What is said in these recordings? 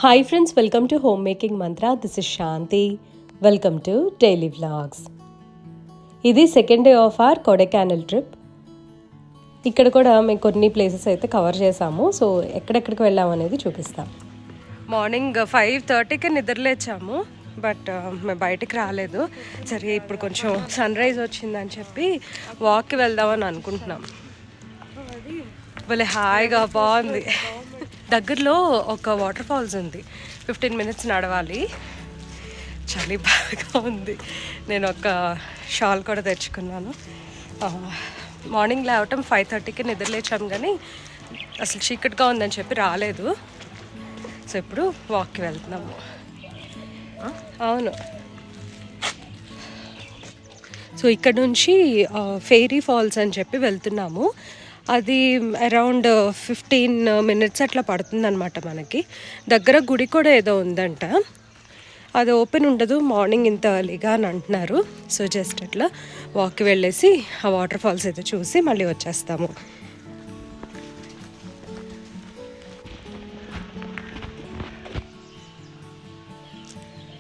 Hi friends, welcome to Homemaking Mantra. This is Shanti. Welcome to Daily Vlogs. ఇది second day of our Kodaikanal trip. ఇక్కడ కూడా మేము కొన్ని places అయితే cover చేసాము. సో ఎక్కడెక్కడికి వెళ్ళాము అనేది చూపిస్తాం. మార్నింగ్ 5:30కి నిద్రలేచాము, బట్ మేము బయటికి రాలేదు. సరే ఇప్పుడు కొంచెం సన్ రైజ్ వచ్చిందని చెప్పి వాక్కి వెళ్దామని అనుకుంటున్నాం. భలే హాయిగా బాగుంది. దగ్గరలో ఒక వాటర్ ఫాల్స్ ఉంది, 15 minutes నడవాలి. చలి బాగా ఉంది. నేను ఒక షాల్ కూడా తెచ్చుకున్నాను. మార్నింగ్ లేవటం 5:30కి నిద్రలేచాము, కానీ అసలు చీకటిగా ఉందని చెప్పి రాలేదు. సో ఇప్పుడు వాక్కి వెళ్తున్నాము. అవును, సో ఇక్కడ నుంచి ఫెయిరీ ఫాల్స్ అని చెప్పి వెళ్తున్నాము. అది అరౌండ్ 15 minutes అట్లా పడుతుందన్నమాట. మనకి దగ్గర గుడి కూడా ఏదో ఉందంట, అది ఓపెన్ ఉండదు మార్నింగ్ ఇంత ఎర్లీగా అని అంటున్నారు. సో జస్ట్ అట్లా వాక్కి వెళ్ళేసి ఆ వాటర్ ఫాల్స్ అయితే చూసి మళ్ళీ వచ్చేస్తాము.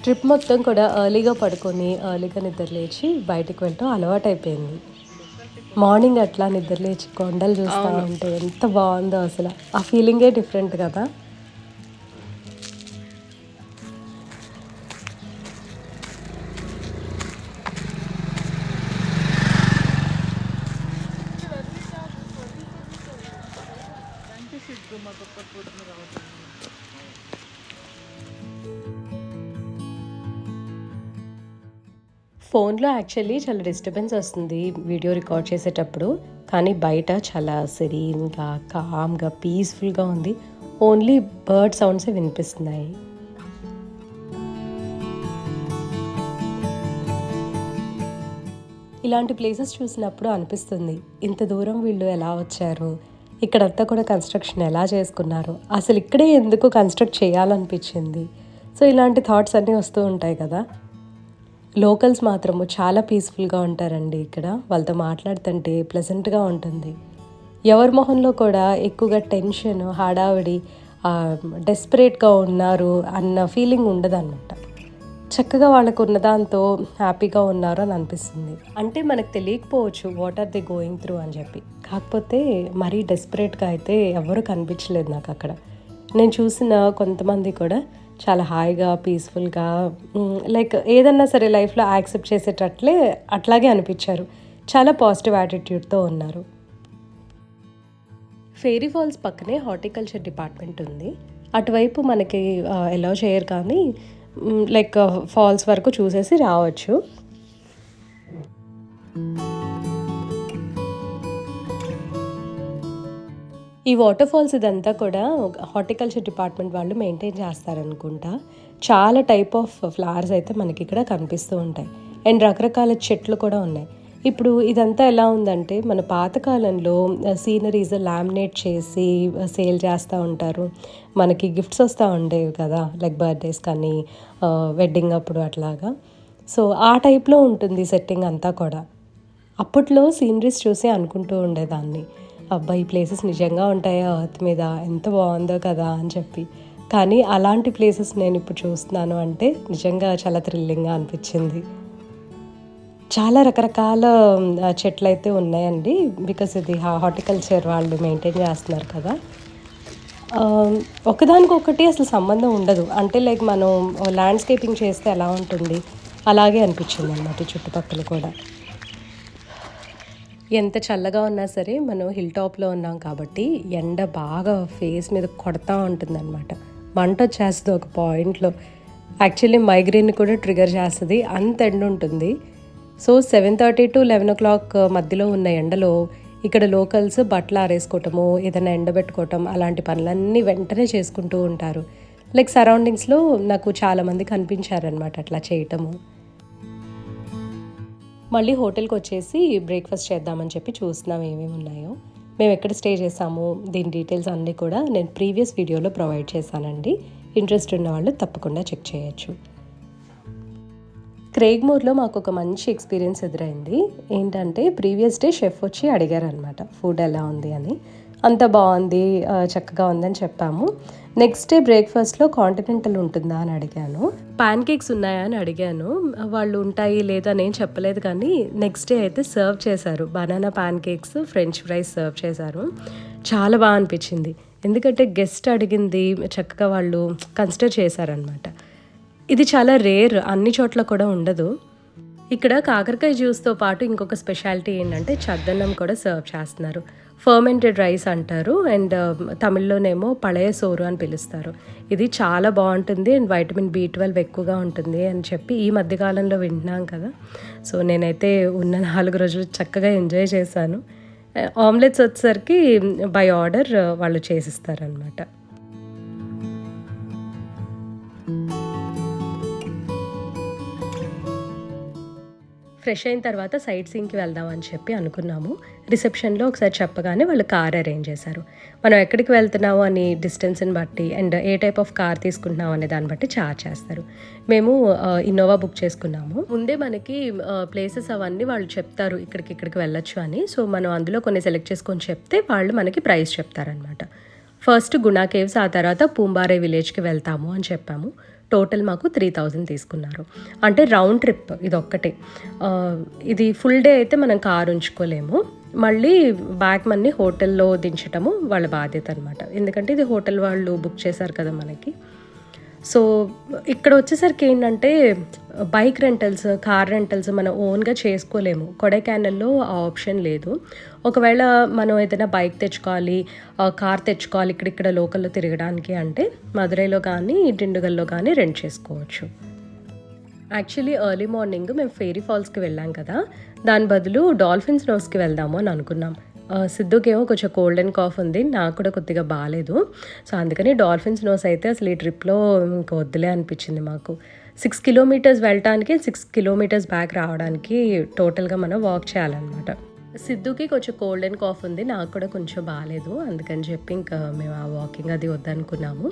ట్రిప్ మొత్తం కూడా ఎర్లీగా పడుకొని ఎర్లీగా నిద్ర లేచి బయటకు వెళ్ళటం అలవాటు అయిపోయింది. మార్నింగ్ అట్లా నిద్ర లేచి కొండలు చూస్తూ ఉంటే ఎంత బాగుందో అసలు. ఆ ఫీలింగే డిఫరెంట్ కదా. ఫోన్లో యాక్చువల్లీ చాలా డిస్టర్బెన్స్ వస్తుంది వీడియో రికార్డ్ చేసేటప్పుడు, కానీ బయట చాలా సెరీన్గా కామ్గా పీస్ఫుల్గా ఉంది. ఓన్లీ బర్డ్ సౌండ్సే వినిపిస్తున్నాయి. ఇలాంటి ప్లేసెస్ చూసినప్పుడు అనిపిస్తుంది, ఇంత దూరం వీళ్ళు ఎలా వచ్చారు, ఇక్కడంతా కూడా కన్స్ట్రక్షన్ ఎలా చేసుకున్నారు, అసలు ఇక్కడే ఎందుకు కన్స్ట్రక్ట్ చేయాలనిపించింది. సో ఇలాంటి థాట్స్ అన్నీ వస్తూ ఉంటాయి కదా. లోకల్స్ మాత్రము చాలా పీస్ఫుల్గా ఉంటారండి. ఇక్కడ వాళ్ళతో మాట్లాడుతుంటే ప్లెజెంట్గా ఉంటుంది. ఎవరి మొహంలో కూడా ఎక్కువగా టెన్షన్, హడావిడి, డెస్పరేట్గా ఉన్నారు అన్న ఫీలింగ్ ఉండదన్నమాట. చక్కగా వాళ్ళకు ఉన్న దాంతో హ్యాపీగా ఉన్నారు అని అనిపిస్తుంది. అంటే మనకు తెలియకపోవచ్చు what are they going through అని చెప్పి, కాకపోతే మరీ డెస్పరేట్గా అయితే ఎవరు కనిపించలేదు నాకు అక్కడ. నేను చూసిన కొంతమంది కూడా చాలా హాయిగా పీస్ఫుల్గా, లైక్ ఏదన్నా సరే లైఫ్లో యాక్సెప్ట్ చేసేటట్లే అట్లాగే అనిపించారు. చాలా పాజిటివ్ యాటిట్యూడ్తో ఉన్నారు. ఫెయిరీ ఫాల్స్ పక్కనే హార్టికల్చర్ డిపార్ట్మెంట్ ఉంది. అటువైపు మనకి అలౌ చేయరు, కానీ లైక్ ఫాల్స్ వరకు చూసేసి రావచ్చు. ఈ వాటర్ ఫాల్స్ ఇదంతా కూడా హార్టికల్చర్ డిపార్ట్మెంట్ వాళ్ళు మెయింటైన్ చేస్తారనుకుంటా. చాలా టైప్ ఆఫ్ ఫ్లవర్స్ అయితే మనకి ఇక్కడ కనిపిస్తూ ఉంటాయి, అండ్ రకరకాల చెట్లు కూడా ఉన్నాయి. ఇప్పుడు ఇదంతా ఎలా ఉందంటే, మన పాతకాలంలో సీనరీస్ లామినేట్ చేసి సేల్ చేస్తూ ఉంటారు. మనకి గిఫ్ట్స్ వస్తూ ఉండేవి కదా, లైక్ బర్త్డేస్ కానీ వెడ్డింగ్ అప్పుడు అట్లాగా. సో ఆ టైప్లో ఉంటుంది సెట్టింగ్ అంతా కూడా. అప్పట్లో సీనరీస్ చూసి అనుకుంటూ ఉండేదాన్ని, అబ్బాయి ప్లేసెస్ నిజంగా ఉంటాయా ఎర్త్ మీద, ఎంత బాగుందో కదా అని చెప్పి. కానీ అలాంటి ప్లేసెస్ నేను ఇప్పుడు చూస్తున్నాను అంటే నిజంగా చాలా థ్రిల్లింగ్గా అనిపించింది. చాలా రకరకాల చెట్లు అయితే ఉన్నాయండి, బికాస్ ఇది హార్టికల్చర్ వాళ్ళు మెయింటైన్ చేస్తున్నారు కదా. ఒకదానికొకటి అసలు సంబంధం ఉండదు. అంటే లైక్ మనం ల్యాండ్స్కేపింగ్ చేస్తే ఎలా ఉంటుంది అలాగే అనిపించింది అన్నమాట చుట్టుపక్కల కూడా. ఎంత చల్లగా ఉన్నా సరే మనం హిల్ టాప్లో ఉన్నాం కాబట్టి ఎండ బాగా ఫేస్ మీద కొడతా ఉంటుందన్నమాట. మంట వచ్చేస్తుంది ఒక పాయింట్లో. యాక్చువల్లీ మైగ్రేన్ కూడా ట్రిగర్ చేస్తుంది, అంత ఎండ ఉంటుంది. సో 7:30 to 11 o'clock మధ్యలో ఉన్న ఎండలో ఇక్కడ లోకల్స్ బట్టలు ఆరేసుకోవటము, ఏదైనా ఎండబెట్టుకోవటం, అలాంటి పనులన్నీ వెంటనే చేసుకుంటూ ఉంటారు. లైక్ సరౌండింగ్స్లో నాకు చాలామంది కనిపించారనమాట అట్లా చేయటము. మళ్ళీ హోటల్కి వచ్చేసి బ్రేక్ఫాస్ట్ చేద్దామని చెప్పి చూస్తున్నాం ఏమేమి ఉన్నాయో. మేము ఎక్కడ స్టే చేసాము దీని డీటెయిల్స్ అన్నీ కూడా నేను ప్రీవియస్ వీడియోలో ప్రొవైడ్ చేశానండి. ఇంట్రెస్ట్ ఉన్న వాళ్ళు తప్పకుండా చెక్ చేయొచ్చు. క్రేగ్మోర్లో మాకు ఒక మంచి ఎక్స్పీరియన్స్ ఎదురైంది. ఏంటంటే ప్రీవియస్ డే షెఫ్ వచ్చి అడిగారనమాట ఫుడ్ ఎలా ఉంది అని. అంత బాగుంది, చక్కగా ఉందని చెప్పాము. నెక్స్ట్ డే బ్రేక్ఫాస్ట్లో కాంటినెంటల్ ఉంటుందా అని అడిగాను. పాన్ కేక్స్ ఉన్నాయా అని అడిగాను. వాళ్ళు ఉంటాయి లేదా అని ఏం చెప్పలేదు, కానీ నెక్స్ట్ డే అయితే సర్వ్ చేశారు. Banana pan cakes, French fries serve చేశారు. చాలా బాగా అనిపించింది, ఎందుకంటే గెస్ట్ అడిగింది చక్కగా వాళ్ళు కన్సిడర్ చేశారనమాట. ఇది చాలా రేర్, అన్ని చోట్ల కూడా ఉండదు. ఇక్కడ కాకరకాయ జ్యూస్తో పాటు ఇంకొక స్పెషాలిటీ ఏంటంటే చద్దన్నం కూడా సర్వ్ చేస్తున్నారు. ఫర్మెంటెడ్ రైస్ అంటారు, అండ్ తమిళ్లోనేమో పళయ సోరు అని పిలుస్తారు. ఇది చాలా బాగుంటుంది అండ్ వైటమిన్ B12 ఎక్కువగా ఉంటుంది అని చెప్పి ఈ మధ్యకాలంలో వింటున్నాం కదా. సో నేనైతే ఉన్న 4 రోజులు చక్కగా ఎంజాయ్ చేశాను. ఆమ్లెట్స్ వచ్చేసరికి బై ఆర్డర్ వాళ్ళు చేసిస్తారనమాట. ఫ్రెష్ అయిన తర్వాత సైట్ సీయింగ్కి వెళ్దాం అని చెప్పి అనుకున్నాము. రిసెప్షన్లో ఒకసారి చెప్పగానే వాళ్ళు కార్ అరేంజ్ చేశారు. మనం ఎక్కడికి వెళ్తున్నాము అని డిస్టెన్స్ని బట్టి and A type of car తీసుకుంటున్నాం అనే దాన్ని బట్టి ఛార్జ్ చేస్తారు. మేము ఇన్నోవా బుక్ చేసుకున్నాము. ముందే మనకి ప్లేసెస్ అవన్నీ వాళ్ళు చెప్తారు ఇక్కడికి వెళ్ళొచ్చు అని. సో మనం అందులో కొన్ని సెలెక్ట్ చేసుకొని చెప్తే వాళ్ళు మనకి ప్రైస్ చెప్తారనమాట. ఫస్ట్ గుణా కేవ్స్, ఆ తర్వాత పూంబారే విలేజ్కి వెళ్తాము అని చెప్పాము. టోటల్ మాకు 3000 తీసుకున్నారు. అంటే రౌండ్ ట్రిప్ ఇదొక్కటే. ఇది ఫుల్ డే అయితే మనం కారు ఉంచుకోలేము. మళ్ళీ బ్యాక్ మనీ హోటల్లో దించటము వాళ్ళ బాధ్యత అనమాట. ఎందుకంటే ఇది హోటల్ వాళ్ళు బుక్ చేశారు కదా మనకి. సో ఇక్కడ వచ్చేసరికి ఏంటంటే బైక్ రెంటల్స్, కార్ రెంటల్స్ మనం ఓన్గా చేసుకోలేము. కొడైకెనాల్లో ఆ ఆప్షన్ లేదు. ఒకవేళ మనం ఏదైనా బైక్ తెచ్చుకోవాలి, కార్ తెచ్చుకోవాలి ఇక్కడ లోకల్లో తిరగడానికి అంటే మదురైలో కానీ డిండుగల్లో కానీ రెంట్ చేసుకోవచ్చు. యాక్చువల్లీ ఎర్లీ మార్నింగ్ మేము ఫెయిరీ ఫాల్స్కి వెళ్ళాం కదా, దాని బదులు డాల్ఫిన్స్ నోస్కి వెళ్దాము అని అనుకున్నాం. సిద్ధుకేమో కొంచెం కోల్డ్ అండ్ కాఫ్ ఉంది, నాకు కూడా కొద్దిగా బాగాలేదు. సో అందుకని డాల్ఫిన్స్ నోస్ అయితే అసలు ఈ ట్రిప్లో ఇంకా వద్దులే అనిపించింది మాకు. 6 కిలోమీటర్స్ వెళ్ళటానికి, 6 కిలోమీటర్స్ బ్యాక్ రావడానికి టోటల్గా మనం వాక్ చేయాలన్నమాట. సిద్ధుకి కొంచెం కోల్డ్ అండ్ కాఫ్ ఉంది, నాకు కూడా కొంచెం బాగాలేదు. అందుకని చెప్పి ఇంకా మేము ఆ వాకింగ్ అది వద్దనుకున్నాము.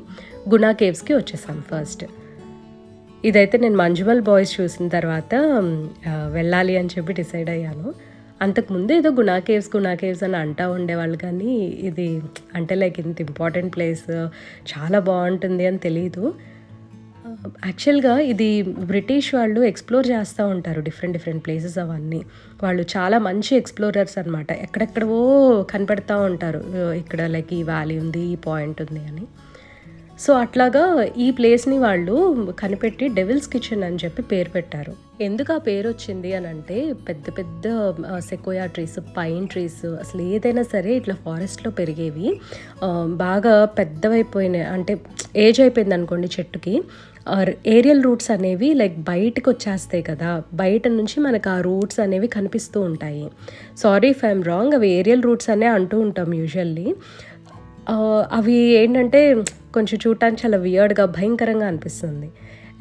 గుణా కేవ్స్కి వచ్చేసాం ఫస్ట్. ఇదైతే నేను మంజుమల్ బాయ్స్ చూసిన తర్వాత వెళ్ళాలి అని చెప్పి డిసైడ్ అయ్యాను. అంతకుముందు ఏదో గుణా కేవ్స్ అని అంటూ ఉండేవాళ్ళు, కానీ ఇది అంటే లైక్ ఇంత ఇంపార్టెంట్ ప్లేస్, చాలా బాగుంటుంది అని తెలీదు. యాక్చువల్గా ఇది బ్రిటిష్ వాళ్ళు ఎక్స్ప్లోర్ చేస్తూ ఉంటారు డిఫరెంట్ ప్లేసెస్ అవన్నీ. వాళ్ళు చాలా మంచి ఎక్స్ప్లోరర్స్ అనమాట. ఎక్కడెక్కడవో కనిపెడతా ఉంటారు, ఇక్కడ లైక్ ఈ వ్యాలీ ఉంది, ఈ పాయింట్ ఉంది అని. సో అట్లాగా ఈ ప్లేస్ని వాళ్ళు కనిపెట్టి డెవిల్స్ కిచెన్ అని చెప్పి పేరు పెట్టారు. ఎందుకు ఆ పేరు వచ్చింది అని అంటే పెద్ద పెద్ద సెకోయా ట్రీస్, పైన్ ట్రీస్, అసలు ఏదైనా సరే ఇట్లా ఫారెస్ట్లో పెరిగేవి బాగా పెద్దవైపోయినాయి, అంటే ఏజ్ అయిపోయింది అనుకోండి చెట్టుకి. ఏరియల్ రూట్స్ అనేవి లైక్ బయటకు వచ్చేస్తాయి కదా, బయట నుంచి మనకు ఆ రూట్స్ అనేవి కనిపిస్తూ ఉంటాయి. సారీ ఇఫ్ ఐఎమ్ రాంగ్, అవి ఏరియల్ రూట్స్ అనే అంటూ ఉంటాం యూజువల్లీ. అవి ఏంటంటే కొంచెం చూడటానికి చాలా వియర్డ్గా, భయంకరంగా అనిపిస్తుంది.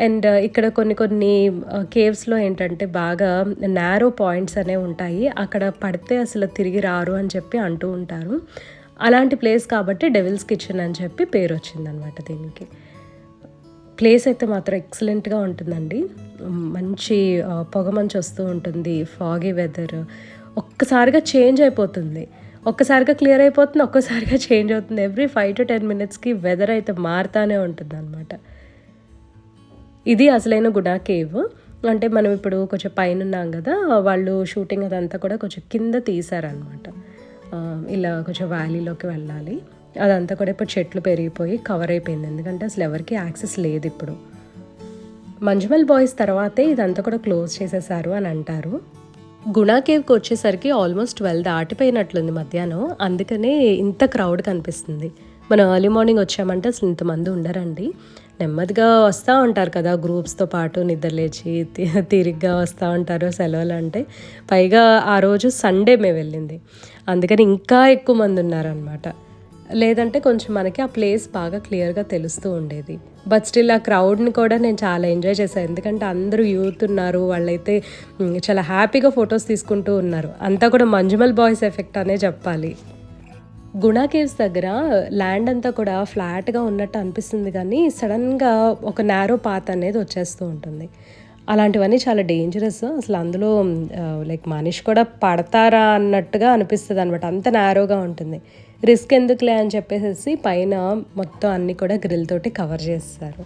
అండ్ ఇక్కడ కొన్ని కేవ్స్లో ఏంటంటే బాగా నారో పాయింట్స్ అనేవి ఉంటాయి, అక్కడ పడితే అసలు తిరిగి రారు అని చెప్పి అంటూ ఉంటారు. అలాంటి ప్లేస్ కాబట్టి డెవిల్స్ కిచెన్ అని చెప్పి పేరు వచ్చిందనమాట దీనికి. ప్లేస్ అయితే మాత్రం ఎక్సలెంట్గా ఉంటుందండి. మంచి పొగమంచు వస్తూ ఉంటుంది, ఫాగీ వెదర్, ఒక్కసారిగా చేంజ్ అయిపోతుంది. ఒక్కసారిగా క్లియర్ అయిపోతుంది, ఒక్కసారిగా చేంజ్ అవుతుంది. ఎవ్రీ 5 to 10 minutesకి వెదర్ అయితే మారుతూనే ఉంటుంది అనమాట. ఇది అసలైన గుణా కేవ్. అంటే మనం ఇప్పుడు కొంచెం పైన ఉన్నాం కదా, వాళ్ళు షూటింగ్ అదంతా కూడా కొంచెం కింద తీశారనమాట. ఇలా కొంచెం వ్యాలీలోకి వెళ్ళాలి. అదంతా కూడా ఇప్పుడు చెట్లు పెరిగిపోయి కవర్ అయిపోయింది, ఎందుకంటే అసలు ఎవరికి యాక్సెస్ లేదు ఇప్పుడు. మంజుమల్ బాయ్స్ తర్వాతే ఇదంతా కూడా క్లోజ్ చేసేసారు అని అంటారు. గుణా కేవ్కి వచ్చేసరికి ఆల్మోస్ట్ 12 దాటిపోయినట్లుంది మధ్యాహ్నం, అందుకనే ఇంత క్రౌడ్ కనిపిస్తుంది. మనం ఎర్లీ మార్నింగ్ వచ్చామంటే అసలు ఇంతమంది ఉండరండి. నెమ్మదిగా వస్తూ ఉంటారు కదా గ్రూప్స్తో పాటు, నిద్రలేచి తీరిగ్గా వస్తూ ఉంటారు సెలవులు అంటే. పైగా ఆ రోజు సండే మేము వెళ్ళింది, అందుకని ఇంకా ఎక్కువ మంది ఉన్నారనమాట. లేదంటే కొంచెం మనకి ఆ ప్లేస్ బాగా క్లియర్గా తెలుస్తూ ఉండేది. బట్ స్టిల్ ఆ క్రౌడ్ని కూడా నేను చాలా ఎంజాయ్ చేశాను, ఎందుకంటే అందరూ యూత్ ఉన్నారు, వాళ్ళైతే చాలా హ్యాపీగా ఫొటోస్ తీసుకుంటూ ఉన్నారు. అంతా కూడా మంజుమల్ బాయ్స్ ఎఫెక్ట్ అనే చెప్పాలి. గుణా కేవ్స్ దగ్గర ల్యాండ్ అంతా కూడా ఫ్లాట్గా ఉన్నట్టు అనిపిస్తుంది, కానీ సడన్గా ఒక నారో పాత్ అనేది వచ్చేస్తూ ఉంటుంది. అలాంటివన్నీ చాలా డేంజరస్. అసలు అందులో లైక్ మనిషి కూడా పడతారా అన్నట్టుగా అనిపిస్తుంది అనమాట, అంత నారోగా ఉంటుంది. రిస్క్ ఎందుకులే అని చెప్పేసి పైన మొత్తం అన్నీ కూడా గ్రిల్ తోటి కవర్ చేస్తారు.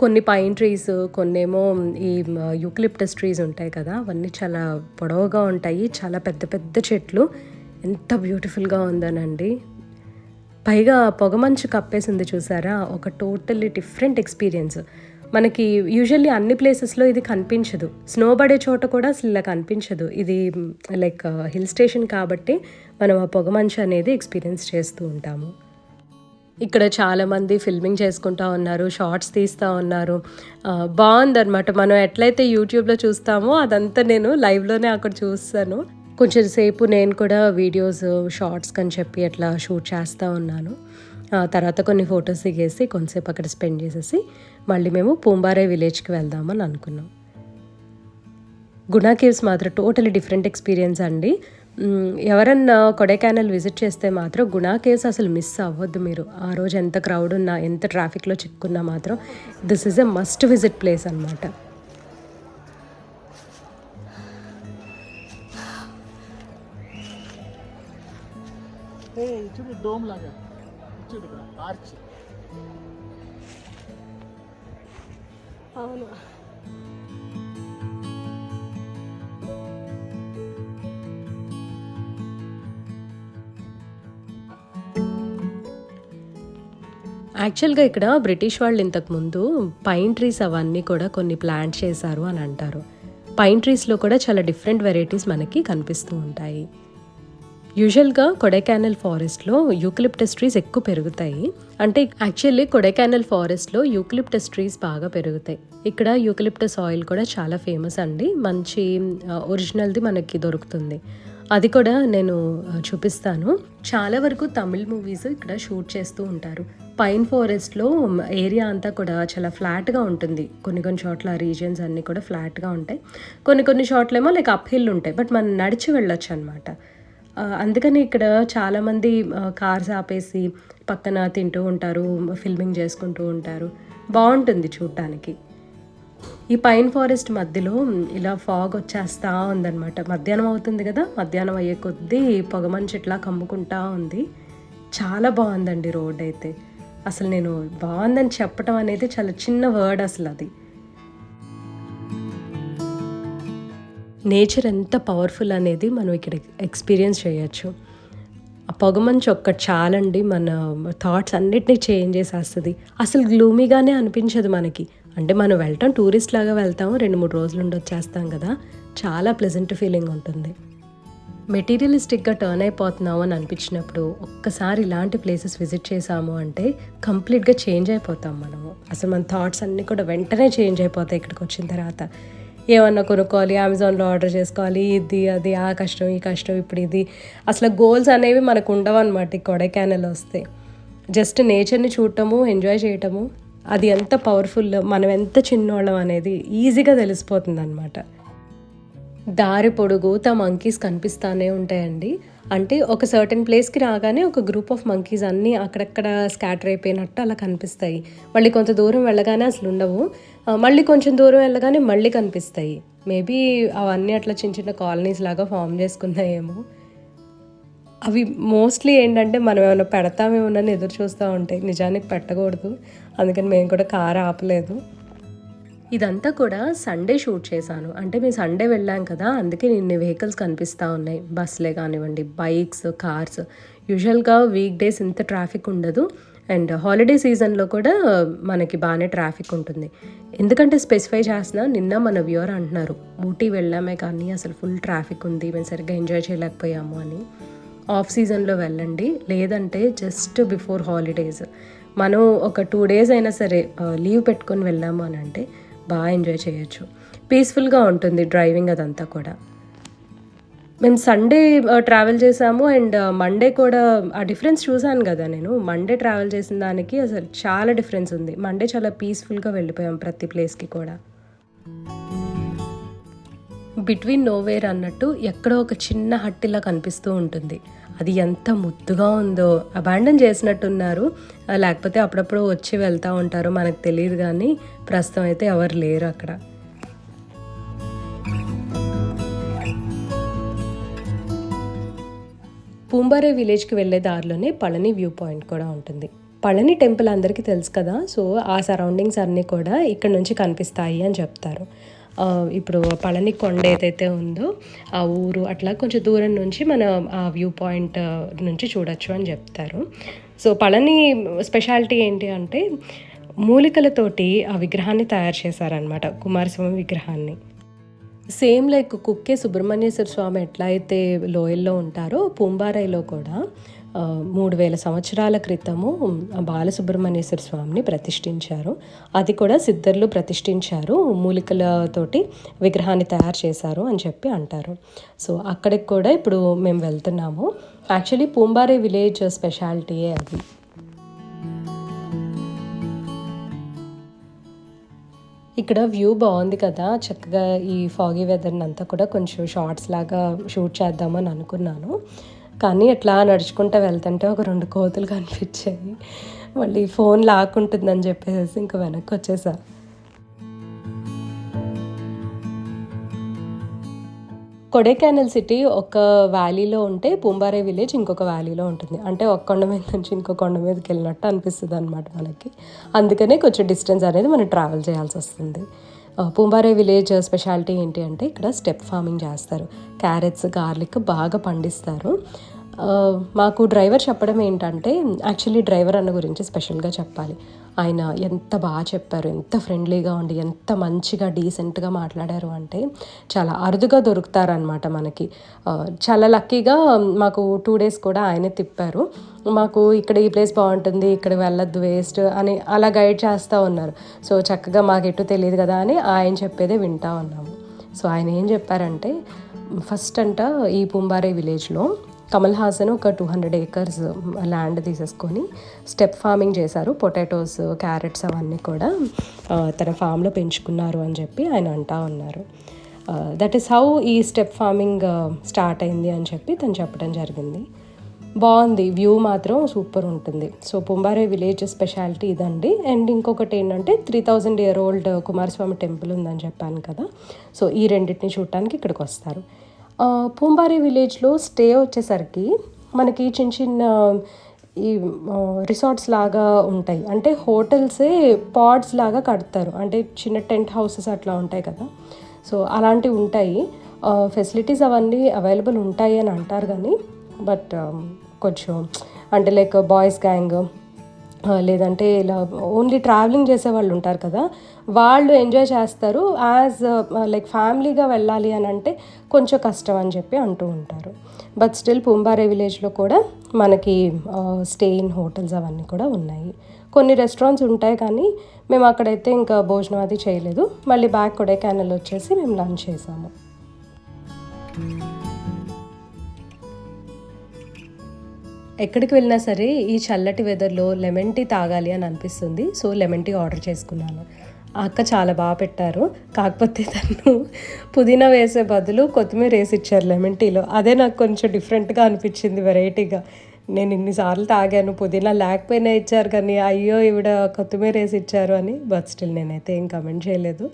కొన్ని పైన్ ట్రీస్, కొన్నేమో ఈ యూకలిప్టస్ ట్రీస్ ఉంటాయి కదా, అవన్నీ చాలా పొడవుగా ఉంటాయి. చాలా పెద్ద పెద్ద చెట్లు. ఎంత బ్యూటిఫుల్గా ఉందనండి. పైగా పొగమంచు కప్పేసింది చూసారా, ఒక టోటల్లీ డిఫరెంట్ ఎక్స్పీరియన్స్. మనకి యూజువల్లీ అన్ని ప్లేసెస్లో ఇది కనిపించదు. స్నో పడే చోట కూడా అసలు ఇలా కనిపించదు. ఇది లైక్ హిల్ స్టేషన్ కాబట్టి మనం ఆ పొగమంచు అనేది ఎక్స్పీరియన్స్ చేస్తూ ఉంటాము. ఇక్కడ చాలామంది ఫిల్మింగ్ చేసుకుంటూ ఉన్నారు, షార్ట్స్ తీస్తూ ఉన్నారు. బాగుందనమాట. మనం ఎట్లయితే యూట్యూబ్లో చూస్తామో అదంతా నేను లైవ్లోనే అక్కడ చూస్తాను. కొంచెం సేపు నేను కూడా వీడియోస్, షార్ట్స్ అని చెప్పి అట్లా షూట్ చేస్తూ ఉన్నాను. తర్వాత కొన్ని ఫొటోస్ దిగేసి కొంతసేపు అక్కడ స్పెండ్ చేసేసి మళ్ళీ మేము పూంబారే విలేజ్కి వెళ్దామని అనుకున్నాం. గుణా కేవ్స్ మాత్రం టోటలీ డిఫరెంట్ ఎక్స్పీరియన్స్ అండి. ఎవరన్నా కొడైకెనాల్ విజిట్ చేస్తే మాత్రం గుణా కేవ్స్ అసలు మిస్ అవ్వద్దు మీరు. ఆ రోజు ఎంత క్రౌడ్ ఉన్నా, ఎంత ట్రాఫిక్లో చిక్కున్నా మాత్రం this is a must visit place అనమాట. అవును. యాక్చువల్గా ఇక్కడ బ్రిటిష్ వాళ్ళు ఇంతకుముందు పైన్ ట్రీస్ అవన్నీ కూడా కొన్ని ప్లాంట్ చేశారు అని అంటారు. పైన్ ట్రీస్లో కూడా చాలా డిఫరెంట్ వెరైటీస్ మనకి కనిపిస్తూ ఉంటాయి. యూజువల్గా కొడైకెనాల్ ఫారెస్ట్లో యూకలిప్టస్ ట్రీస్ ఎక్కువ పెరుగుతాయి. అంటే యాక్చువల్లీ కొడైకెనాల్ ఫారెస్ట్లో యూకలిప్టస్ ట్రీస్ బాగా పెరుగుతాయి. ఇక్కడ యూకలిప్టస్ ఆయిల్ కూడా చాలా ఫేమస్ అండి. మంచి ఒరిజినల్ది మనకి దొరుకుతుంది. అది కూడా నేను చూపిస్తాను. చాలా వరకు తమిళ్ మూవీస్ ఇక్కడ షూట్ చేస్తూ ఉంటారు. పైన్ ఫారెస్ట్లో ఏరియా అంతా కూడా చాలా ఫ్లాట్గా ఉంటుంది. కొన్ని కొన్ని చోట్ల రీజియన్స్ అన్నీ కూడా ఫ్లాట్గా ఉంటాయి. కొన్ని కొన్ని చోట్లేమో లైక్ అప్ హిల్ ఉంటాయి. బట్ మనం నడిచి వెళ్ళొచ్చు అనమాట. అందుకని ఇక్కడ చాలామంది కార్స్ ఆపేసి పక్కన తింటూ ఉంటారు, ఫిల్మింగ్ చేసుకుంటూ ఉంటారు. బాగుంటుంది చూడటానికి. ఈ పైన్ ఫారెస్ట్ మధ్యలో ఇలా ఫాగ్ వచ్చేస్తూ ఉందన్నమాట. మధ్యాహ్నం అవుతుంది కదా, మధ్యాహ్నం అయ్యే కొద్దీ పొగమంచు ఇట్లా కమ్ముకుంటా ఉంది. చాలా బాగుందండి రోడ్ అయితే. అసలు నేను బాగుందని చెప్పడం అనేది చాలా చిన్న వర్డ్ అసలు. అది నేచర్ ఎంత పవర్ఫుల్ అనేది మనం ఇక్కడ ఎక్స్పీరియన్స్ చేయొచ్చు. ఆ పొగమంచు ఒక్కటి చాలండి మన థాట్స్ అన్నిటినీ చేంజ్ చేసేస్తుంది. అసలు గ్లూమీగానే అనిపించదు మనకి. అంటే మనం వెళ్ళటం టూరిస్ట్ లాగా వెళ్తాము, 2-3 రోజులు ఉండి వచ్చేస్తాం కదా, చాలా ప్లెజెంట్ ఫీలింగ్ ఉంటుంది. మెటీరియలిస్టిక్గా టర్న్ అయిపోతున్నాము అని అనిపించినప్పుడు ఒక్కసారి ఇలాంటి ప్లేసెస్ విజిట్ చేసాము అంటే కంప్లీట్గా చేంజ్ అయిపోతాం మనము. అసలు మన థాట్స్ అన్నీ కూడా వెంటనే చేంజ్ అయిపోతాయి. ఇక్కడికి వచ్చిన తర్వాత ఏమన్నా కొనుక్కోవాలి, అమెజాన్లో ఆర్డర్ చేసుకోవాలి, ఇది అది, ఆ కష్టం ఈ కష్టం, ఇప్పుడు ఇది, అసలు గోల్స్ అనేవి మనకు ఉండవు అనమాట. ఈ కొడైకెనాల్ వస్తే జస్ట్ నేచర్ని చూడటము, ఎంజాయ్ చేయటము, అది ఎంత పవర్ఫుల్, మనం ఎంత చిన్నోళ్ళం అనేది ఈజీగా తెలిసిపోతుంది అనమాట. దారి పొడుగుతా మంకీస్ కనిపిస్తూనే ఉంటాయండి. అంటే ఒక సర్టెన్ ప్లేస్కి రాగానే ఒక గ్రూప్ ఆఫ్ మంకీస్ అన్నీ అక్కడక్కడ స్కాటర్ అయిపోయినట్టు అలా కనిపిస్తాయి. మళ్ళీ కొంత దూరం వెళ్ళగానే అసలు ఉండవు, మళ్ళీ కొంచెం దూరం వెళ్ళగానే మళ్ళీ కనిపిస్తాయి. మేబీ అవన్నీ అట్లా చిన్న చిన్న కాలనీస్ లాగా ఫామ్ చేసుకున్నాయేమో. అవి మోస్ట్లీ ఏంటంటే మనం ఏమైనా పెడతామేమోనని ఎదురు చూస్తూ ఉంటాయి. నిజానికి పెట్టకూడదు, అందుకని మేము కూడా కారు ఆపలేదు. ఇదంతా కూడా సండే షూట్ చేశాను. అంటే మేము సండే వెళ్ళాం కదా, అందుకే ఇన్ని వెహికల్స్ కనిపిస్తూ ఉన్నాయి. బస్సులే కానివ్వండి, బైక్స్, కార్స్. యూజువల్గా వీక్ డేస్ ఇంత ట్రాఫిక్ ఉండదు, అండ్ హాలిడే సీజన్లో కూడా మనకి బాగానే ట్రాఫిక్ ఉంటుంది. ఎందుకంటే స్పెసిఫై చేస్తున్నా, నిన్న మన వ్యూవర్ అంటున్నారు ఊటీ వెళ్ళామే కానీ అసలు ఫుల్ ట్రాఫిక్ ఉంది, మేము సరిగ్గా ఎంజాయ్ చేయలేకపోయాము అని. ఆఫ్ సీజన్లో వెళ్ళండి, లేదంటే జస్ట్ బిఫోర్ హాలిడేస్ మనం ఒక 2 days అయినా సరే లీవ్ పెట్టుకొని వెళ్ళాము అని అంటే బాగా ఎంజాయ్ చేయొచ్చు. పీస్ఫుల్గా ఉంటుంది డ్రైవింగ్ అదంతా కూడా. మేము సండే ట్రావెల్ చేసాము, అండ్ మండే కూడా ఆ డిఫరెన్స్ చూసాను కదా నేను. మండే ట్రావెల్ చేసిన దానికి అసలు చాలా డిఫరెన్స్ ఉంది. మండే చాలా పీస్ఫుల్గా వెళ్ళిపోయాం ప్రతి ప్లేస్కి కూడా. బిట్వీన్ నోవేర్ అన్నట్టు ఎక్కడో ఒక చిన్న హట్ ఇలా కనిపిస్తూ ఉంటుంది. అది ఎంత ముద్దుగా ఉందో. అబాండన్ చేసినట్టున్నారు, లేకపోతే అప్పుడప్పుడు వచ్చి వెళ్తూ ఉంటారు, మనకు తెలియదు. కానీ ప్రస్తుతం అయితే ఎవరు లేరు అక్కడ. పూంబారే విలేజ్కి వెళ్ళే దారిలోనే పళని వ్యూ పాయింట్ కూడా ఉంటుంది. పళని టెంపుల్ అందరికీ తెలుసు కదా, సో ఆ సరౌండింగ్స్ అన్నీ కూడా ఇక్కడ నుంచి కనిపిస్తాయి అని చెప్తారు. ఇప్పుడు పళని కొండ ఏదైతే ఉందో ఆ ఊరు అట్లా కొంచెం దూరం నుంచి మన ఆ వ్యూ పాయింట్ నుంచి చూడొచ్చు అని చెప్తారు. సో పళని స్పెషాలిటీ ఏంటి అంటే మూలికలతోటి ఆ విగ్రహాన్ని తయారు చేశారనమాట, కుమారస్వామి విగ్రహాన్ని. సేమ్ లైక్ కుక్కే సుబ్రహ్మణ్యేశ్వర స్వామి ఎట్లా అయితే లోయల్లో ఉంటారో పూంబారైలో కూడా 3000 సంవత్సరాల క్రితము బాలసుబ్రహ్మణ్యేశ్వర స్వామిని ప్రతిష్ఠించారు. అది కూడా సిద్ధర్లు ప్రతిష్ఠించారు, మూలికలతోటి విగ్రహాన్ని తయారు చేశారు అని చెప్పి అంటారు. సో అక్కడికి కూడా ఇప్పుడు మేము వెళ్తున్నాము. యాక్చువల్లీ పూంబారే విలేజ్ స్పెషాలిటీయే అది. ఇక్కడ వ్యూ బాగుంది కదా, చక్కగా ఈ ఫాగీ వెదర్ని అంతా కూడా కొంచెం షార్ట్స్ లాగా షూట్ చేద్దామని అనుకున్నాను. కానీ అట్లా నడుచుకుంటూ వెళ్తుంటే ఒక 2 కోతులు కనిపించాయి. మళ్ళీ ఫోన్ లాక్కుంటుందని చెప్పేసి ఇంకా వెనక్కి వచ్చేసా. కొడైకెనాల్ సిటీ ఒక వ్యాలీలో ఉంటే పూంబారే విలేజ్ ఇంకొక వ్యాలీలో ఉంటుంది. అంటే ఒక కొండ మీద నుంచి ఇంకో కొండ మీదకి వెళ్ళినట్టు అనిపిస్తుంది అనమాట మనకి. అందుకనే కొంచెం డిస్టెన్స్ అనేది మనం ట్రావెల్ చేయాల్సి వస్తుంది. పూంబారే విలేజ్ స్పెషాలిటీ ఏంటి అంటే ఇక్కడ స్టెప్ ఫార్మింగ్ చేస్తారు. క్యారెట్స్, గార్లిక్ బాగా పండిస్తారు. మాకు డ్రైవర్ చెప్పడం ఏంటంటే, యాక్చువల్లీ డ్రైవర్ అన్న గురించి స్పెషల్గా చెప్పాలి. ఆయన ఎంత బాగా చెప్పారు, ఎంత ఫ్రెండ్లీగా ఉండి ఎంత మంచిగా డీసెంట్గా మాట్లాడారు అంటే చాలా అరుదుగా దొరుకుతారనమాట మనకి. చాలా లక్కీగా మాకు 2 days కూడా ఆయనే తిప్పారు. మాకు ఇక్కడ ఈ ప్లేస్ బాగుంటుంది, ఇక్కడ వెళ్ళొద్దు వేస్ట్ అని అలా గైడ్ చేస్తూ ఉన్నారు. సో చక్కగా మాకు ఎటు తెలియదు కదా అని ఆయన చెప్పేదే వింటూ ఉన్నాము. సో ఆయన ఏం చెప్పారంటే, ఫస్ట్ అంట ఈ పూంబారే విలేజ్లో కమల్ హాసన్ ఒక 200 acres ల్యాండ్ తీసేసుకొని స్టెప్ ఫార్మింగ్ చేశారు. పొటాటోస్, క్యారెట్స్ అవన్నీ కూడా తన ఫామ్లో పెంచుకున్నారు అని చెప్పి ఆయన అంటా ఉన్నారు. దట్ ఈస్ హౌ ఈ స్టెప్ ఫార్మింగ్ స్టార్ట్ అయింది అని చెప్పి తను చెప్పడం జరిగింది. బాగుంది, వ్యూ మాత్రం సూపర్ ఉంటుంది. సో పూంబారే విలేజ్ స్పెషాలిటీ ఇదండి. అండ్ ఇంకొకటి ఏంటంటే 3000 year old కుమారస్వామి టెంపుల్ ఉందని చెప్పాను కదా, సో ఈ రెండింటిని చూడటానికి ఇక్కడికి వస్తారు. పూంబారే విలేజ్లో స్టే వచ్చేసరికి మనకి చిన్న చిన్న ఈ రిసార్ట్స్ లాగా ఉంటాయి. అంటే హోటల్సే పాడ్స్ లాగా కడతారు, అంటే చిన్న టెంట్ హౌసెస్ అట్లా ఉంటాయి కదా, సో అలాంటివి ఉంటాయి. ఫెసిలిటీస్ అవన్నీ అవైలబుల్ ఉంటాయి అని అంటారు కానీ, బట్ కొంచెం అంటే లైక్ బాయ్స్ గ్యాంగ్ లేదంటే ఇలా ఓన్లీ ట్రావెలింగ్ చేసే వాళ్ళు ఉంటారు కదా, వాళ్ళు ఎంజాయ్ చేస్తారు. యాజ్ లైక్ ఫ్యామిలీగా వెళ్ళాలి అని అంటే కొంచెం కష్టం అని చెప్పి అంటూ ఉంటారు. బట్ స్టిల్ పూంబారే విలేజ్లో కూడా మనకి స్టే ఇన్ హోటల్స్ అవన్నీ కూడా ఉన్నాయి. కొన్ని రెస్టారెంట్స్ ఉంటాయి కానీ మేము అక్కడైతే ఇంకా భోజనం అది చేయలేదు. మళ్ళీ బ్యాక్ కొడైకెనాల్ వచ్చేసి మేము లంచ్ చేసాము. ఎక్కడికి వెళ్ళినా సరే ఈ చల్లటి వెదర్లో లెమన్ టీ తాగాలి అని అనిపిస్తుంది. సో లెమన్ టీ ఆర్డర్ చేసుకున్నాను. ఆ అక్క చాలా బాగా పెట్టారు, కాకపోతే తను పుదీనా వేసే బదులు కొత్తిమీర వేసి ఇచ్చారు లెమన్ టీలో. అదే నాకు కొంచెం డిఫరెంట్గా అనిపించింది, వెరైటీగా. నేను ఇన్నిసార్లు తాగాను, పుదీనా లేకపోయినా ఇచ్చారు కానీ అయ్యో ఈవిడ కొత్తిమీర వేసి ఇచ్చారు అని. బట్ స్టిల్ నేనైతే ఏం కమెంట్ చేయలేదు.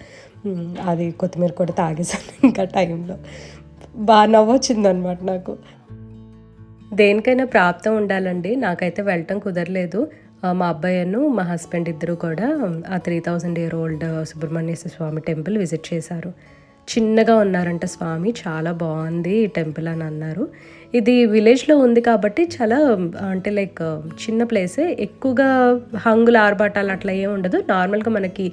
అది కొత్తిమీర కూడా తాగేసాను ఇంకా టైంలో. బాగా నవ్వొచ్చిందనమాట నాకు. దేనికైనా ప్రాప్తం ఉండాలండి. నాకైతే వెళ్ళటం కుదరలేదు. మా అబ్బాయిను మా హస్బెండ్ ఇద్దరు కూడా ఆ 3000 year old సుబ్రహ్మణ్యేశ్వర స్వామి టెంపుల్ విజిట్ చేశారు. చిన్నగా ఉన్నారంట స్వామి, చాలా బాగుంది ఈ టెంపుల్ అని అన్నారు. ఇది విలేజ్లో ఉంది కాబట్టి చాలా అంటే లైక్ చిన్న ప్లేసే, ఎక్కువగా హంగులు ఆర్భాటాలు అట్లా ఏమి ఉండదు. నార్మల్గా మనకి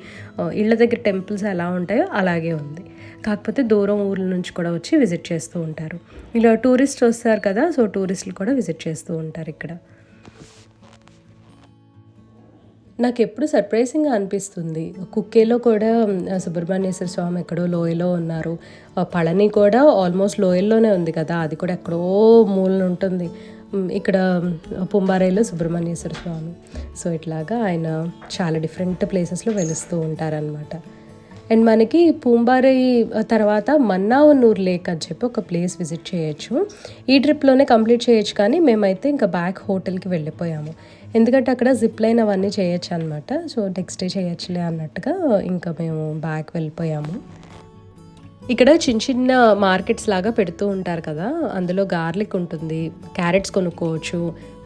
ఇళ్ళ దగ్గర టెంపుల్స్ ఎలా ఉంటాయో అలాగే ఉంది. కాకపోతే దూరం ఊర్ల నుంచి కూడా వచ్చి విజిట్ చేస్తూ ఉంటారు. ఇలా టూరిస్ట్ వస్తారు కదా, సో టూరిస్టులు కూడా విజిట్ చేస్తూ ఉంటారు ఇక్కడ. నాకు ఎప్పుడు సర్ప్రైజింగ్గా అనిపిస్తుంది, కుక్కేలో కూడా సుబ్రహ్మణ్యేశ్వర స్వామి ఎక్కడో లోయలో ఉన్నారు. పళని కూడా ఆల్మోస్ట్ లోయల్లోనే ఉంది కదా, అది కూడా ఎక్కడో మూలన ఉంటుంది. ఇక్కడ పూంబారేలో సుబ్రహ్మణ్యేశ్వర స్వామి. సో ఇట్లాగా ఆయన చాలా డిఫరెంట్ ప్లేసెస్లో వెలుస్తూ ఉంటారనమాట. అండ్ మనకి పూంబారే తర్వాత మన్నావనూర్ లేక్ అని చెప్పి ఒక ప్లేస్ విజిట్ చేయొచ్చు. ఈ ట్రిప్లోనే కంప్లీట్ చేయొచ్చు కానీ మేమైతే ఇంకా బ్యాక్ హోటల్కి వెళ్ళిపోయాము. ఎందుకంటే అక్కడ జిప్ లైన్ అవన్నీ చేయొచ్చు అనమాట. సో నెక్స్ట్ డే చేయొచ్చులే అన్నట్టుగా ఇంకా మేము బ్యాక్ వెళ్ళిపోయాము. ఇక్కడ చిన్న చిన్న మార్కెట్స్ లాగా పెడుతూ ఉంటారు కదా, అందులో గార్లిక్ ఉంటుంది, క్యారెట్స్ కొనుక్కోవచ్చు,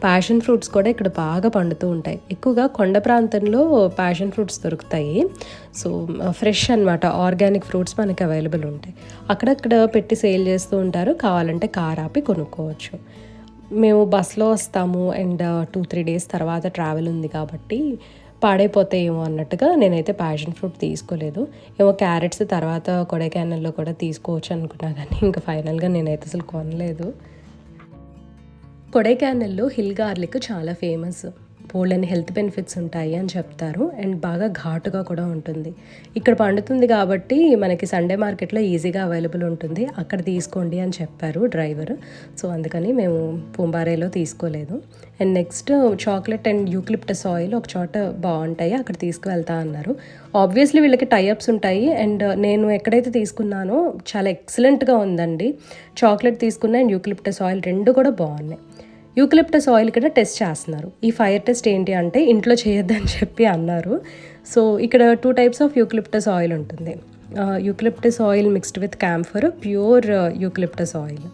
ప్యాషన్ ఫ్రూట్స్ కూడా ఇక్కడ బాగా పండుతూ ఉంటాయి. ఎక్కువగా కొండ ప్రాంతంలో ప్యాషన్ ఫ్రూట్స్ దొరుకుతాయి. సో ఫ్రెష్ అనమాట, ఆర్గానిక్ ఫ్రూట్స్ మనకి అవైలబుల్ ఉంటాయి. అక్కడక్కడ పెట్టి సేల్ చేస్తూ ఉంటారు, కావాలంటే కార్ ఆపి కొనుక్కోవచ్చు. మేము బస్లో వస్తాము అండ్ 2-3 డేస్ తర్వాత ట్రావెల్ ఉంది కాబట్టి పాడైపోతాయేమో అన్నట్టుగా నేనైతే ప్యాషన్ ఫ్రూట్ తీసుకోలేదు. ఏమో క్యారెట్స్ తర్వాత కొడైకెనాల్లో కూడా తీసుకోవచ్చు అనుకున్నా, కానీ ఇంకా ఫైనల్గా నేనైతే అసలు కొనలేదు. కొడైకెనాల్లో హిల్ గార్లిక్ చాలా ఫేమస్. బోల్డన్ని హెల్త్ బెనిఫిట్స్ ఉంటాయి అని చెప్తారు అండ్ బాగా ఘాటుగా కూడా ఉంటుంది. ఇక్కడ పండుతుంది కాబట్టి మనకి సండే మార్కెట్లో ఈజీగా అవైలబుల్ ఉంటుంది, అక్కడ తీసుకోండి అని చెప్పారు డ్రైవర్. సో అందుకని మేము పూంబారేలో తీసుకోలేదు. And next chocolate and eucalyptus oil ఒక చోట బాగుంటాయి, అక్కడ తీసుకువెళ్తా అన్నారు. ఆబ్వియస్లీ వీళ్ళకి టైఅప్స్ ఉంటాయి అండ్ నేను ఎక్కడైతే తీసుకున్నానో చాలా ఎక్సలెంట్గా ఉందండి. చాక్లెట్ తీసుకున్న అండ్ యూక్లిప్టస్ ఆయిల్ రెండు కూడా బాగున్నాయి. యూకలిప్టస్ ఆయిల్ ఇక్కడ టెస్ట్ చేస్తున్నారు. ఈ ఫైర్ టెస్ట్ ఏంటి అంటే ఇంట్లో చేయొద్దని చెప్పి అన్నారు. సో ఇక్కడ 2 టైప్స్ ఆఫ్ యూకలిప్టస్ ఆయిల్ ఉంటుంది. Eucalyptus oil mixed with camphor, pure eucalyptus oil.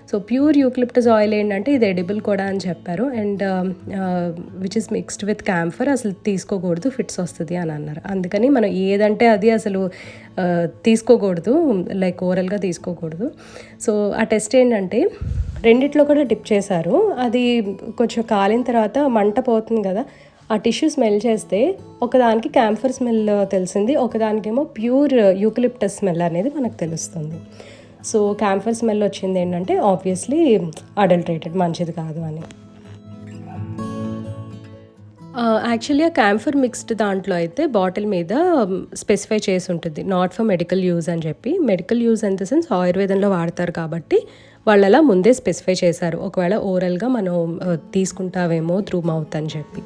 So pure eucalyptus oil ఏంటంటే ఇది ఎడిబుల్ కూడా అని చెప్పారు and which is mixed with camphor అసలు తీసుకోకూడదు, ఫిట్స్ వస్తుంది అని అన్నారు. అందుకని మనం ఏదంటే అది అసలు తీసుకోకూడదు, లైక్ ఓరల్గా తీసుకోకూడదు. సో ఆ టెస్ట్ ఏంటంటే రెండిట్లో కూడా డిప్ చేశారు. అది కొంచెం కాలిన తర్వాత మంట పోతుంది కదా, ఆ టిష్యూ స్మెల్ చేస్తే ఒకదానికి క్యాంఫర్ స్మెల్ తెలిసింది, ఒకదానికేమో ప్యూర్ యూకలిప్టస్ స్మెల్ అనేది మనకు తెలుస్తుంది. సో క్యాంఫర్ స్మెల్ వచ్చింది ఏంటంటే ఆబ్వియస్లీ అడల్టరేటెడ్, మంచిది కాదు అని. యాక్చువల్లీ ఆ క్యాంఫర్ మిక్స్డ్ దాంట్లో అయితే బాటిల్ మీద స్పెసిఫై చేసి ఉంటుంది, నాట్ ఫర్ మెడికల్ యూజ్ అని చెప్పి. Medical use in the sense ఆయుర్వేదంలో వాడతారు కాబట్టి వాళ్ళు అలా ముందే స్పెసిఫై చేశారు, ఒకవేళ ఓరల్గా మనం తీసుకుంటావేమో త్రూ మౌత్ అని చెప్పి.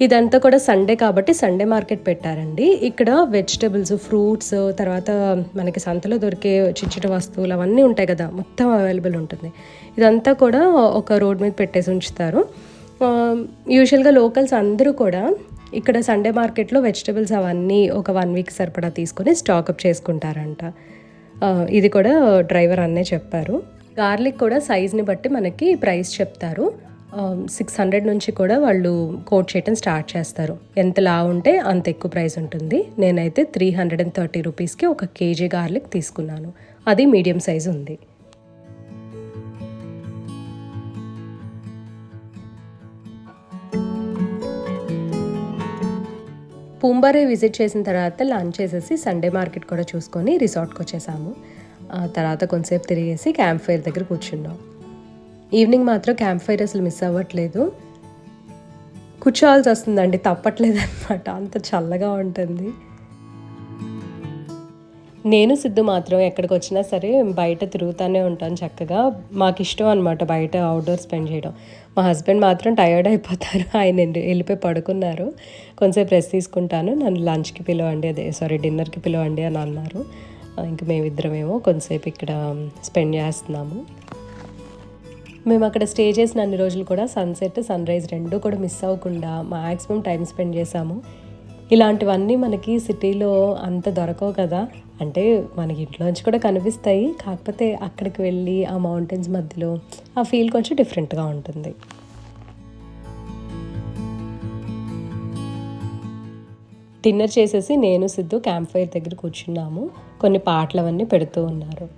ఇదంతా కూడా సండే కాబట్టి సండే మార్కెట్ పెట్టారండి. ఇక్కడ వెజిటబుల్స్, ఫ్రూట్స్, తర్వాత మనకి సంతలో దొరికే చిన్న వస్తువులు అవన్నీ ఉంటాయి కదా, మొత్తం అవైలబుల్ ఉంటుంది. ఇదంతా కూడా ఒక రోడ్ మీద పెట్టేసి ఉంచుతారు. యూజువల్గా లోకల్స్ అందరూ కూడా ఇక్కడ సండే మార్కెట్లో వెజిటబుల్స్ అవన్నీ ఒక 1 వీక్ సరిపడా తీసుకొని స్టాకప్ చేసుకుంటారంట. ఇది కూడా డ్రైవర్ అన్నే చెప్పారు. గార్లిక్ కూడా సైజ్ని బట్టి మనకి ప్రైస్ చెప్తారు. 600 నుంచి కూడా వాళ్ళు కోట్ చేయడం స్టార్ట్ చేస్తారు. ఎంత లా ఉంటే అంత ఎక్కువ ప్రైస్ ఉంటుంది. నేనైతే 330 రూపీస్కి 1 కేజీ గార్లిక్ తీసుకున్నాను, అది మీడియం సైజ్ ఉంది. పూంబారే విజిట్ చేసిన తర్వాత లంచ్ చేసేసి సండే మార్కెట్ కూడా చూసుకొని రిసార్ట్కి వచ్చేసాము. తర్వాత కొంతసేపు తిరిగేసి క్యాంప్ ఫైర్ దగ్గర కూర్చున్నాం. ఈవినింగ్ మాత్రం క్యాంప్ ఫైర్ అసలు మిస్ అవ్వట్లేదు, కూర్చోవాల్సి వస్తుందండి, తప్పట్లేదు అనమాట, అంత చల్లగా ఉంటుంది. నేను సిద్ధు మాత్రం ఎక్కడికి వచ్చినా సరే బయట తిరుగుతూనే ఉంటాను చక్కగా. మాకు ఇష్టం అనమాట బయట అవుట్డోర్ స్పెండ్ చేయడం. మా హస్బెండ్ మాత్రం టైర్డ్ అయిపోతారు, ఆయన వెళ్ళిపోయి పడుకున్నారు. కొంచెంసేపు రెస్ట్ తీసుకుంటాను, నన్ను లంచ్కి పిలవండి, డిన్నర్కి పిలవండి అని అన్నారు. ఇంక మేమిద్దరమేమో కొంచెంసేపు ఇక్కడ స్పెండ్ చేస్తున్నాము. మేము అక్కడ స్టే చేసిన అన్ని రోజులు కూడా సన్సెట్, సన్ రైజ్ రెండు కూడా మిస్ అవ్వకుండా మ్యాక్సిమం టైం స్పెండ్ చేసాము. ఇలాంటివన్నీ మనకి సిటీలో అంత దొరకవు కదా, అంటే మనకి ఇంట్లోంచి కూడా కనిపిస్తాయి, కాకపోతే అక్కడికి వెళ్ళి ఆ మౌంటైన్స్ మధ్యలో ఆ ఫీల్ కొంచెం డిఫరెంట్గా ఉంటుంది. డిన్నర్ చేసేసి నేను సిద్ధు క్యాంప్ ఫైర్ దగ్గర కూర్చున్నాము. కొన్ని పాటలు అవన్నీ పెడుతూ ఉన్నారు.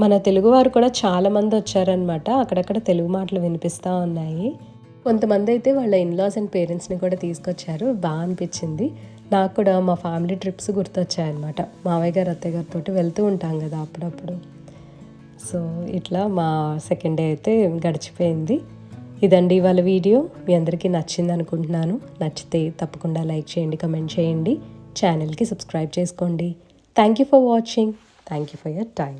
మన తెలుగువారు కూడా చాలామంది వచ్చారనమాట, అక్కడక్కడ తెలుగు మాటలు వినిపిస్తూ ఉన్నాయి. కొంతమంది అయితే వాళ్ళ ఇన్లాస్ అండ్ పేరెంట్స్ని కూడా తీసుకొచ్చారు, బాగా అనిపించింది. నాకు కూడా మా ఫ్యామిలీ ట్రిప్స్ గుర్తొచ్చాయన్నమాట, మావయ్య గారు అత్తయ్య గారితో వెళ్తూ ఉంటాం కదా అప్పుడప్పుడు. సో ఇట్లా మా సెకండ్ డే అయితే గడిచిపోయింది. ఇదండి ఇవాళ వీడియో. మీ అందరికీ నచ్చింది అనుకుంటున్నాను. నచ్చితే తప్పకుండా లైక్ చేయండి, కమెంట్ చేయండి, ఛానల్కి సబ్స్క్రైబ్ చేసుకోండి. Thank you for watching. Thank you for your time.